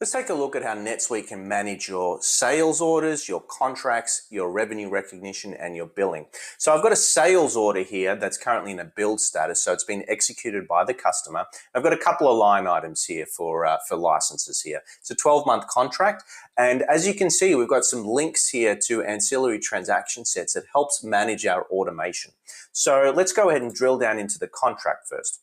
Let's take a look at how NetSuite can manage your sales orders, your contracts, your revenue recognition, and your billing. So I've got a sales order here that's currently in a build status, so it's been executed by the customer. I've got a couple of line items here for licenses here. It's a 12-month contract, and as you can see, we've got some links here to ancillary transaction sets that helps manage our automation. So let's go ahead and drill down into the contract first.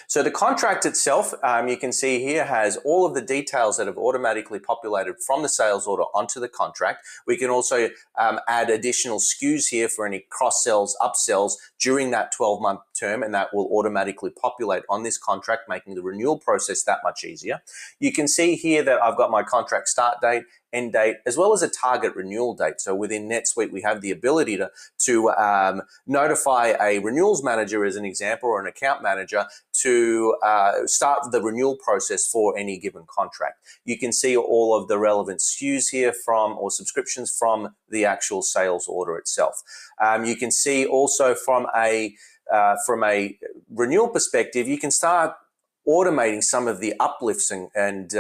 So the contract itself, you can see here, has all of the details that have automatically populated from the sales order onto the contract. We can also add additional SKUs here for any cross-sells, upsells during that 12-month term, and that will automatically populate on this contract, making the renewal process that much easier. You can see here that I've got my contract start date, end date, as well as a target renewal date. So within NetSuite, we have the ability to notify a renewals manager, as an example, or an account manager to start the renewal process for any given contract. You can see all of the relevant SKUs here or subscriptions from the actual sales order itself. You can see also from a renewal perspective, you can start automating some of the uplifts and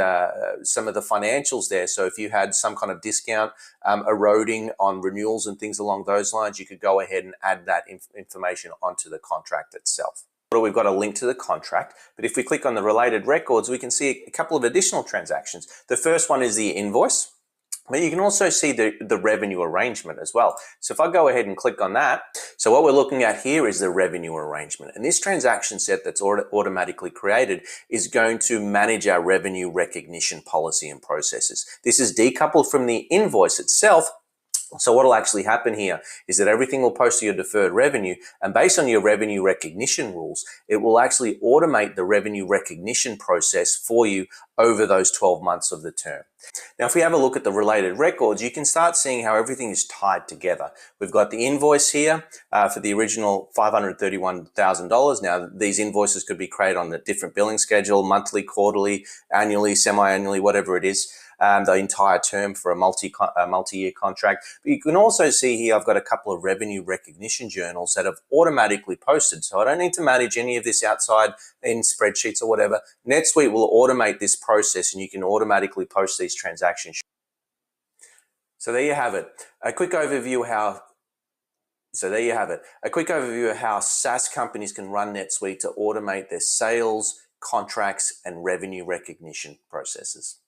some of the financials there. So if you had some kind of discount eroding on renewals and things along those lines, you could go ahead and add that information onto the contract itself. We've got a link to the contract, but if we click on the related records, we can see a couple of additional transactions. The first one is the invoice, but you can also see the revenue arrangement as well. So if I go ahead and click on that, so what we're looking at here is the revenue arrangement. And this transaction set that's automatically created is going to manage our revenue recognition policy and processes. This is decoupled from the invoice itself. So what will actually happen here is that everything will post to your deferred revenue, and based on your revenue recognition rules, it will actually automate the revenue recognition process for you over those 12 months of the term. Now, if we have a look at the related records, you can start seeing how everything is tied together. We've got the invoice here for the original $531,000. Now, these invoices could be created on a different billing schedule, monthly, quarterly, annually, semi-annually, whatever it is. The entire term for a multi-year contract. But you can also see here I've got a couple of revenue recognition journals that have automatically posted. So I don't need to manage any of this outside in spreadsheets or whatever. NetSuite will automate this process, and you can automatically post these transactions. So there you have it. A quick overview of how SaaS companies can run NetSuite to automate their sales, contracts, and revenue recognition processes.